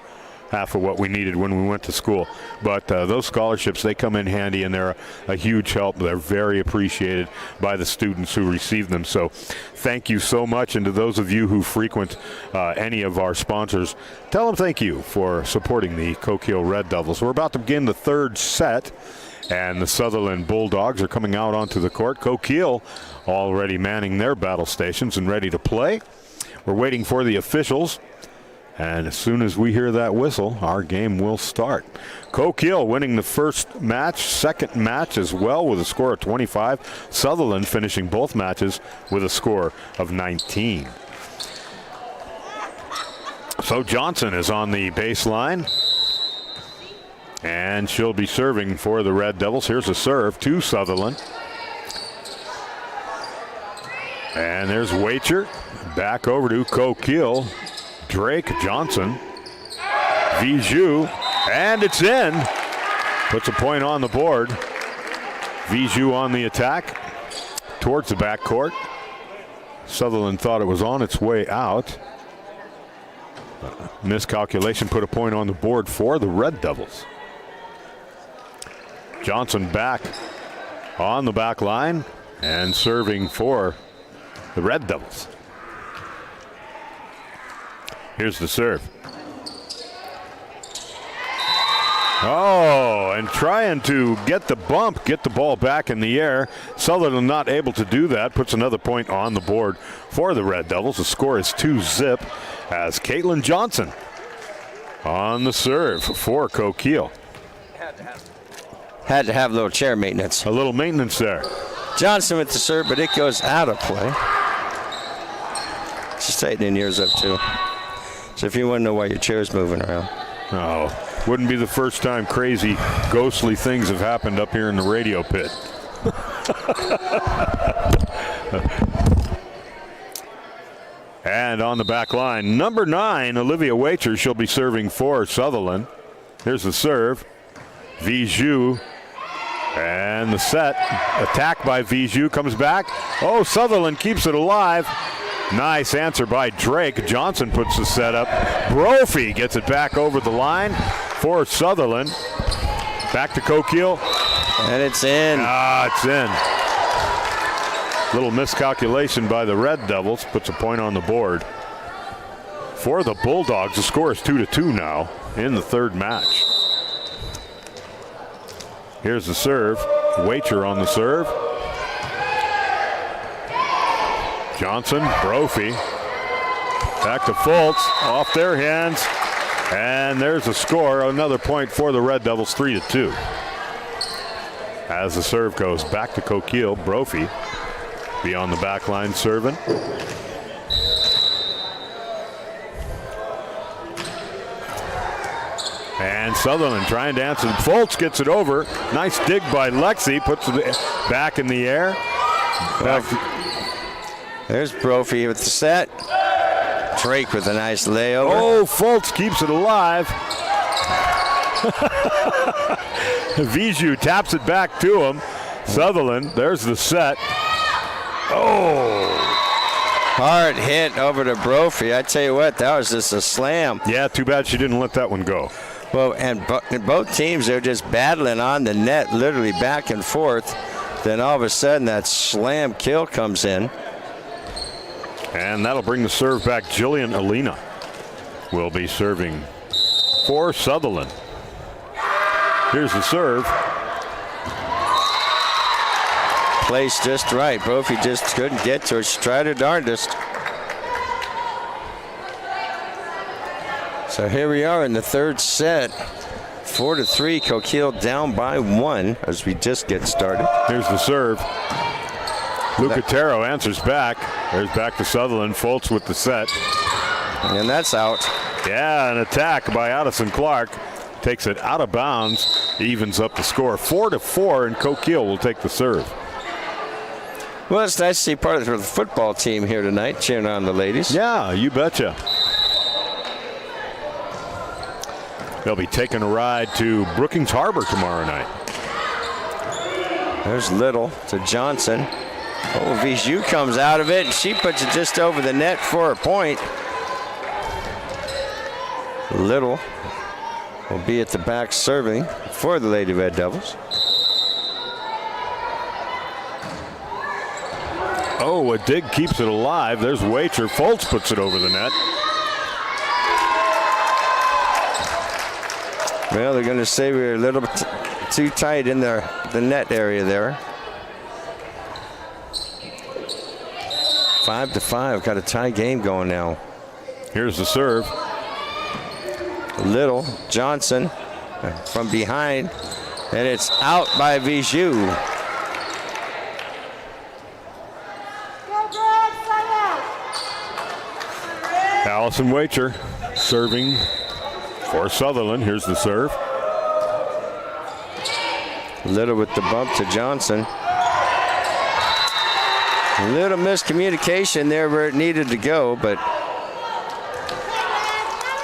half of what we needed when we went to school. But those scholarships, they come in handy, and they're a huge help. They're very appreciated by the students who receive them. So thank you so much. And to those of you who frequent any of our sponsors, tell them thank you for supporting the Coquille Red Devils. We're about to begin the third set, and the Sutherlin Bulldogs are coming out onto the court. Coquille already manning their battle stations and ready to play. We're waiting for the officials. And as soon as we hear that whistle, our game will start. Coquille winning the first match, second match as well with a score of 25. Sutherlin finishing both matches with a score of 19. So Johnson is on the baseline. And she'll be serving for the Red Devils. Here's a serve to Sutherlin. And there's Wacher. Back over to Coquille. Drake, Johnson, Vijou, and it's in. Puts a point on the board. Vijou on the attack towards the backcourt. Sutherlin thought it was on its way out. Miscalculation put a point on the board for the Red Devils. Johnson back on the back line and serving for the Red Devils. Here's the serve. Oh, and trying to get the bump, get the ball back in the air. Sutherland not able to do that. Puts another point on the board for the Red Devils. The score is 2-zip as Caitlin Johnson on the serve for Coquille. Had to have a little chair maintenance. A little maintenance there. Johnson with the serve, but it goes out of play. She's tightening yours up too. So if you want to know why your chair's moving around. Oh, wouldn't be the first time crazy, ghostly things have happened up here in the radio pit. And on the back line, number 9, Olivia Wacher. She'll be serving for Sutherlin. Here's the serve. Vijou. And the set. Attack by Vijou. Comes back. Oh, Sutherlin keeps it alive. Nice answer by Drake. Johnson puts the set up. Brophy gets it back over the line for Sutherlin. Back to Coquille. And it's in. It's in. Little miscalculation by the Red Devils. Puts a point on the board. For the Bulldogs, the score is 2-2 now in the third match. Here's the serve. Wacher on the serve. Johnson, Brophy. Back to Fultz. Off their hands. And there's a score. Another point for the Red Devils, 3-2. As the serve goes back to Coquille, Brophy beyond the back line serving. And Sutherlin trying to answer. Fultz gets it over. Nice dig by Lexi. Puts it back in the air. There's Brophy with the set. Drake with a nice layover. Oh, Fultz keeps it alive. Vijou taps it back to him. Sutherlin, there's the set. Oh. Hard hit over to Brophy. I tell you what, that was just a slam. Yeah, too bad she didn't let that one go. Well, and both teams, they're just battling on the net, literally back and forth. Then all of a sudden, that slam kill comes in. And that'll bring the serve back. Jillian Alina will be serving for Sutherlin. Here's the serve. Placed just right. Brophy just couldn't get to it. She tried her darndest. So here we are in the third set. 4-3. Coquille down by 1 as we just get started. Here's the serve. Lucatero answers back. There's back to Sutherlin. Fultz with the set. And that's out. Yeah, an attack by Addison Clark. Takes it out of bounds. Evens up the score. 4-4, and Coquille will take the serve. Well, it's nice to see part of the football team here tonight cheering on the ladies. Yeah, you betcha. They'll be taking a ride to Brookings Harbor tomorrow night. There's Little to Johnson. Oh, Vijou comes out of it, and she puts it just over the net for a point. Little will be at the back serving for the Lady Red Devils. Oh, a dig keeps it alive. There's Wacher. Fultz puts it over the net. Well, they're going to say we're a little bit too tight in the net area there. 5-5. Got a tie game going now. Here's the serve. Little Johnson from behind, and it's out by Vijou. Allison Wacher serving for Sutherlin. Here's the serve. Little with the bump to Johnson. A little miscommunication there where it needed to go, but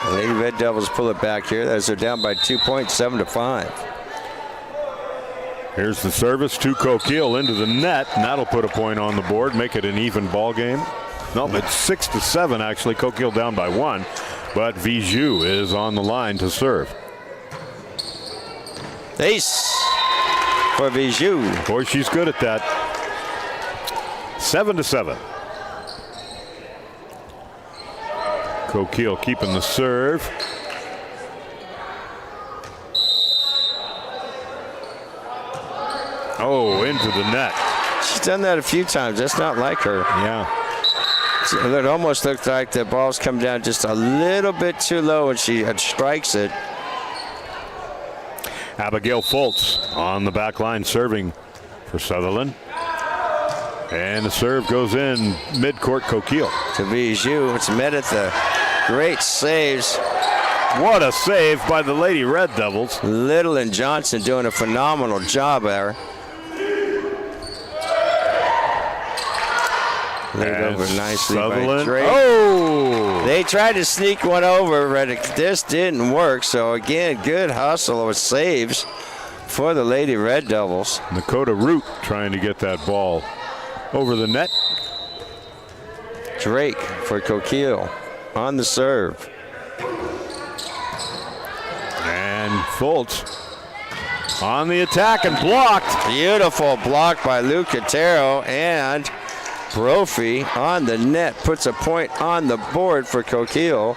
the Lady Red Devils pull it back here as they're down by 2 points, 7-5. Here's the service to Coquille into the net, and that'll put a point on the board, make it an even ball game. No, it's 6-7 actually. Coquille down by 1, but Vijou is on the line to serve. Ace for Vijou. Boy, she's good at that. 7-7. Coquille keeping the serve. Oh, into the net. She's done that a few times. That's not like her. Yeah. It almost looked like the ball's come down just a little bit too low and she strikes it. Abigail Fultz on the back line serving for Sutherlin. And the serve goes in mid-court. Coquille. To Vijou. It's met at the great saves What a save by the Lady Red Devils. Little and Johnson doing a phenomenal job there. Laid over nicely by Sutherlin. Drake. Oh! They tried to sneak one over, but it just didn't work. So again, good hustle with saves for the Lady Red Devils. Dakota Root trying to get that ball over the net. Drake for Coquille on the serve. And Fultz on the attack and blocked. Beautiful block by Lucatero, and Brophy on the net puts a point on the board for Coquille.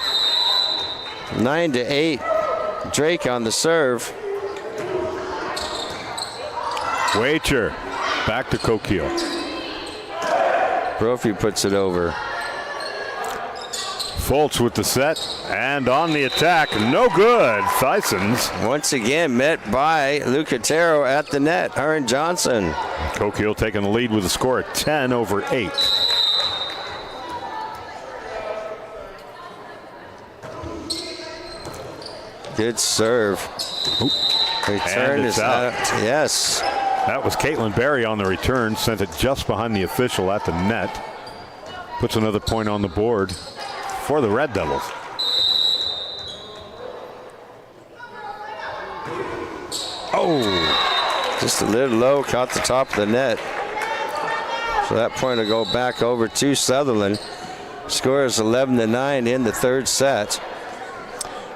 9-8. Drake on the serve. Wacher back to Coquille. Brophy puts it over. Fultz with the set and on the attack. No good. Thysons. Once again met by Lucatero at the net. Aaron Johnson. Coquille taking the lead with a score of 10-8. Good serve. Return And it's is out. Yes. That was Caitlin Berry on the return. Sent it just behind the official at the net. Puts another point on the board for the Red Devils. Oh, just a little low, caught the top of the net. So that point will go back over to Sutherlin. Score is 11-9 in the third set.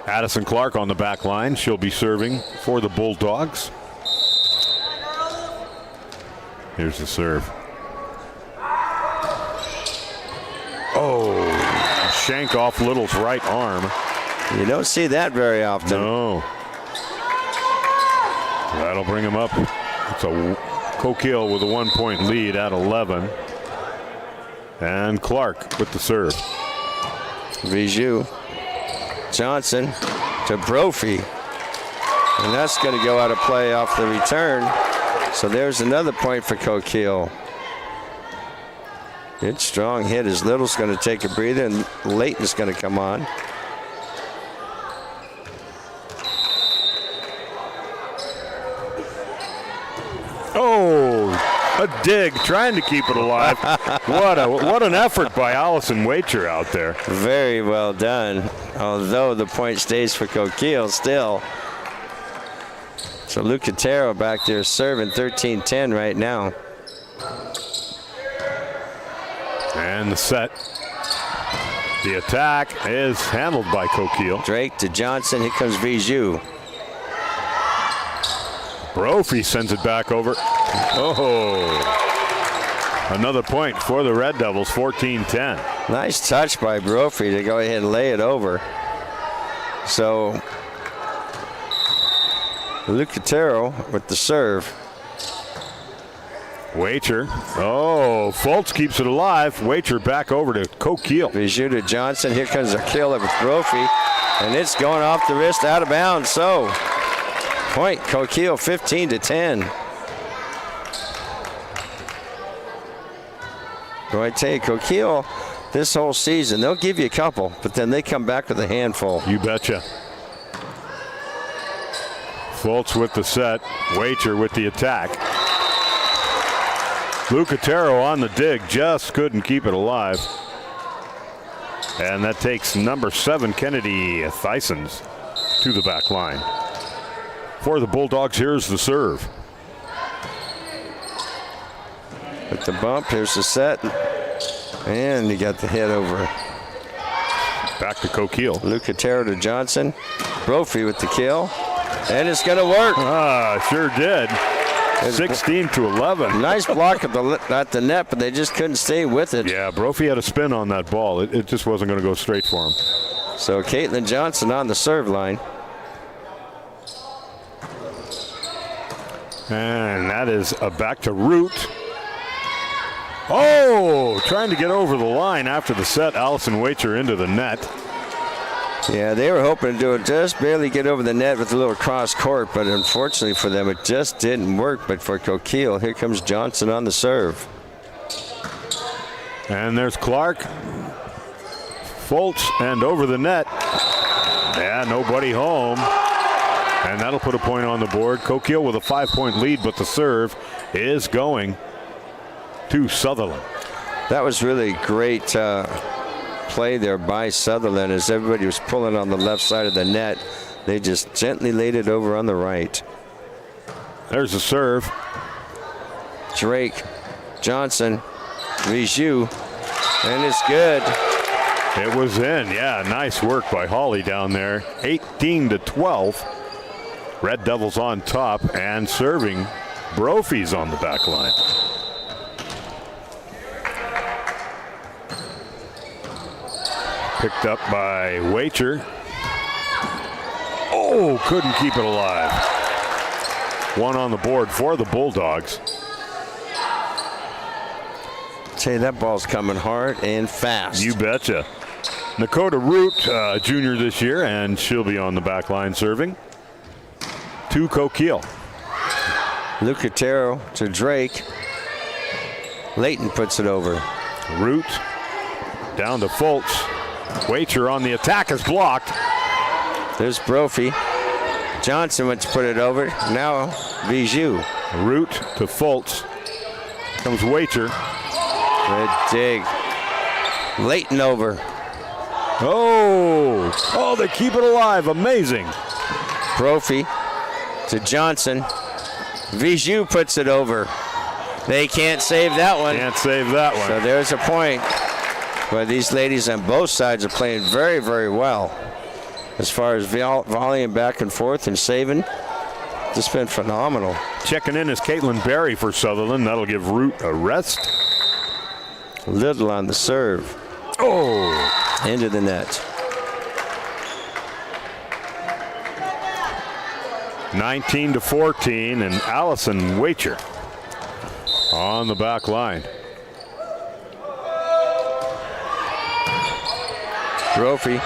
Addison Clark on the back line. She'll be serving for the Bulldogs. Here's the serve. Oh, shank off Little's right arm. You don't see that very often. No. That'll bring him up. It's a Coquille with a 1-point lead at 11. And Clark with the serve. Bijou. Johnson to Brophy. And that's going to go out of play off the return. So there's another point for Coquille. Good strong hit as Little's going to take a breather and Layton's going to come on. Oh, a dig, trying to keep it alive. What an effort by Allison Wacher out there. Very well done. Although the point stays for Coquille still. So Lucatero back there serving 13-10 right now. And the set. The attack is handled by Coquille. Drake to Johnson. Here comes Bijou. Brophy sends it back over. Oh, another point for the Red Devils, 14-10. Nice touch by Brophy to go ahead and lay it over. So Lucatero with the serve. Wacher. Oh, Fultz keeps it alive. Wacher back over to Coquille. Bijou to Johnson. Here comes a kill with Brophy. And it's going off the wrist out of bounds. So point Coquille 15-10. Boy, I tell you, Coquille this whole season, they'll give you a couple, but then they come back with a handful. You betcha. Fultz with the set. Wacher with the attack. Lucatero on the dig, just couldn't keep it alive. And that takes number 7, Kennedy Thysons, to the back line. For the Bulldogs, here's the serve. With the bump, here's the set. And you got the hit over. Back to Coquille. Lucatero to Johnson. Brophy with the kill. And it's going to work. Sure did. 16-11. Nice block at the net, but they just couldn't stay with it. Yeah, Brophy had a spin on that ball. It just wasn't going to go straight for him. So Caitlin Johnson on the serve line. And that is a back to Root. Oh, trying to get over the line after the set. Allison Wacher into the net. Yeah, they were hoping to do it, just barely get over the net with a little cross court, but unfortunately for them, it just didn't work. But for Coquille, here comes Johnson on the serve. And there's Clark. Fultz and over the net. And nobody home. And that'll put a point on the board. Coquille with a 5-point lead, but the serve is going to Sutherlin. That was really great play there by Sutherlin as everybody was pulling on the left side of the net. They just gently laid it over on the right. There's the serve. Drake, Johnson, Bijou, and it's good. It was in. Yeah, nice work by Holly down there. 18-12. Red Devils on top and serving. Brophy's on the back line. Picked up by Wacher. Oh, couldn't keep it alive. One on the board for the Bulldogs. Tell you, that ball's coming hard and fast. You betcha. Dakota Root, junior this year, and she'll be on the back line serving. To Coquille. Lucatero to Drake. Layton puts it over. Root down to Fultz. Wacher on the attack is blocked. There's Brophy. Johnson went to put it over. Now Bijou. Root to Fultz. Comes Wacher. Good dig. Layton over. Oh, they keep it alive. Amazing. Brophy to Johnson. Bijou puts it over. They can't save that one. Can't save that one. So there's a point where these ladies on both sides are playing very, very well. As far as volleying back and forth and saving, just been phenomenal. Checking in is Caitlin Berry for Sutherland. That'll give Root a rest. Little on the serve. Oh, into the net. 19-14, and Allison Wacher on the back line. Brophy.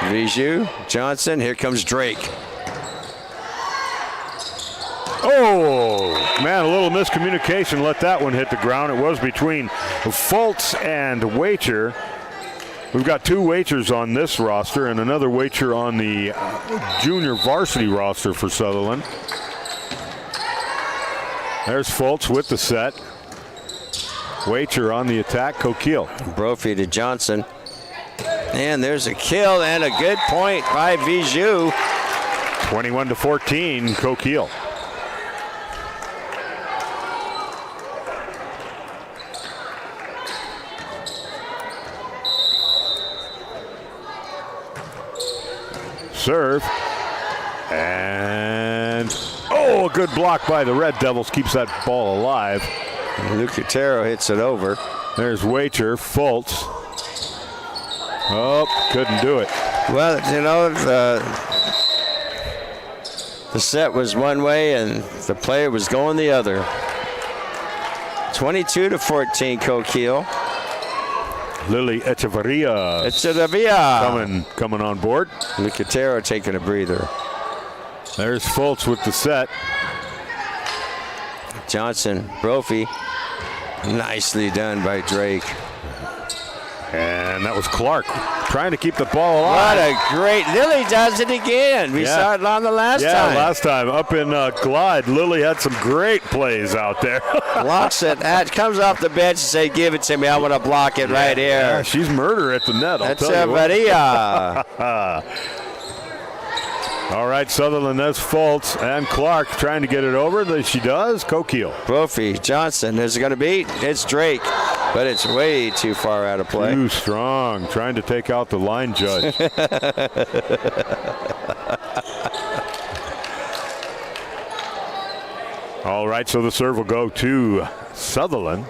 Bijou. Johnson. Here comes Drake. Oh, man, a little miscommunication. Let that one hit the ground. It was between Fultz and Wacher. We've got two Wachers on this roster and another Wacher on the junior varsity roster for Sutherland. There's Fultz with the set. Wacher on the attack. Coquille. Brophy to Johnson. And there's a kill and a good point by Bijou. 21-14, Coquille. Serve. And a good block by the Red Devils keeps that ball alive. Lucatero hits it over. There's Wacher. Fultz. Oh, couldn't do it. Well, you know, the set was one way and the player was going the other. 22-14, Coquille. Lily Echeverria. Coming on board. Lucatero taking a breather. There's Fultz with the set. Johnson, Brophy. Nicely done by Drake. And that was Clark trying to keep the ball alive. What a great, Lily does it again. We saw it on the last time. Yeah, last time up in Glide, Lily had some great plays out there. Blocks it, comes off the bench and say, give it to me, I want to block it right here. Yeah, she's murder at the net, I'll tell you what. Maria. All right, Sutherland, that's Fultz and Clark trying to get it over. She does. Coquille. Brophy, Johnson, is it going to beat? It's Drake, but it's way too far out of play. Too strong, trying to take out the line judge. All right, so the serve will go to Sutherland.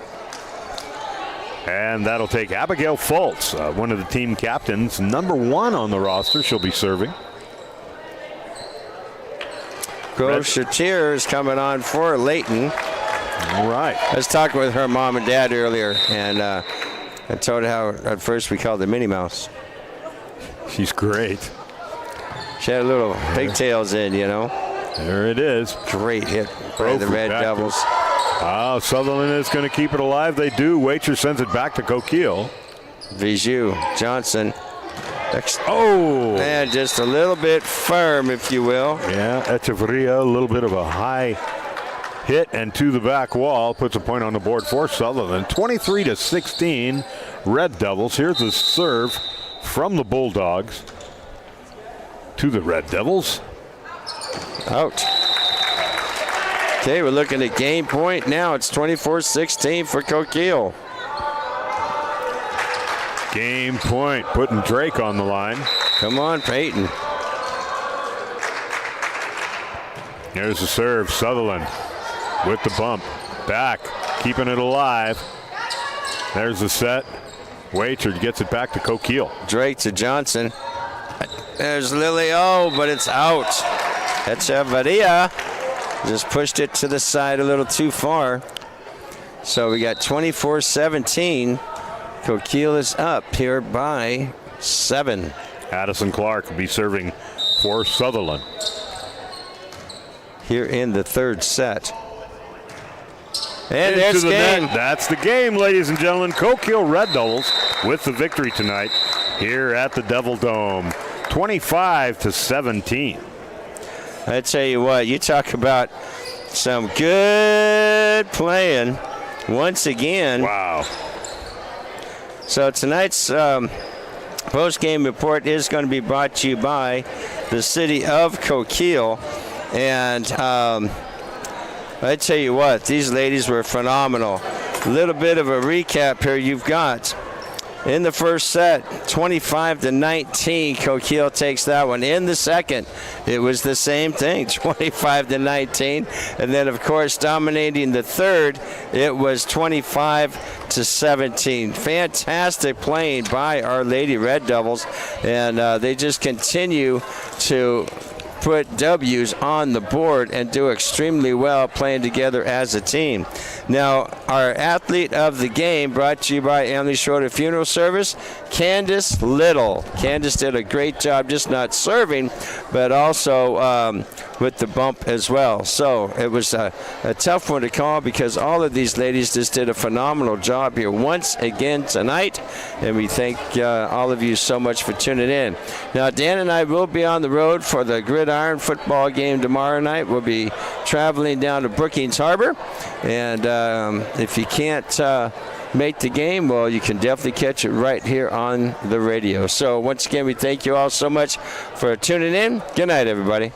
And that'll take Abigail Fultz, one of the team captains, number 1 on the roster. She'll be serving. Grove Shatier is coming on for Layton. All right. I was talking with her mom and dad earlier, and I told her how at first we called her Minnie Mouse. She's great. She had little pigtails in, you know. There it is. Great hit by the Red Devils. Oh, Sutherland is going to keep it alive. They do. Wacher sends it back to Coquille. Bijou, Johnson, Oh! And just a little bit firm, if you will. Yeah, Echeverria, a little bit of a high hit and to the back wall. Puts a point on the board for Sutherlin. 23-16, Red Devils. Here's the serve from the Bulldogs to the Red Devils. Out. Okay, we're looking at game point now. It's 24-16 for Coquille. Game point, putting Drake on the line. Come on, Peyton. There's the serve, Sutherlin with the bump. Back, keeping it alive. There's the set. Waiter gets it back to Coquille. Drake to Johnson. There's Lily, but it's out. Echeverria just pushed it to the side a little too far. So we got 24-17. Coquille is up here by 7. Addison Clark will be serving for Sutherlin. Here in the third set. And Into there's the game. net. That's the game, ladies and gentlemen. Coquille Red Devils with the victory tonight here at the Devil Dome. 25-17. I tell you what, you talk about some good playing once again. Wow. So tonight's post-game report is going to be brought to you by the city of Coquille. And I tell you what, these ladies were phenomenal. A little bit of a recap here. You've got in the first set, 25-19. Coquille takes that one. In the second, it was the same thing, 25-19. And then, of course, dominating the third, it was 25-17. Fantastic playing by our Lady Red Devils, and they just continue to put W's on the board and do extremely well playing together as a team. Now, our athlete of the game brought to you by Emily Schroeder Funeral Service, Candace Little. Candace did a great job just not serving, but also with the bump as well. So it was a tough one to call because all of these ladies just did a phenomenal job here once again tonight, and we thank all of you so much for tuning in. Now, Dan and I will be on the road for the Gridiron football game tomorrow night. We'll be traveling down to Brookings Harbor, and if you can't make the game, well, you can definitely catch it right here on the radio. So once again, we thank you all so much for tuning in. Good night, everybody.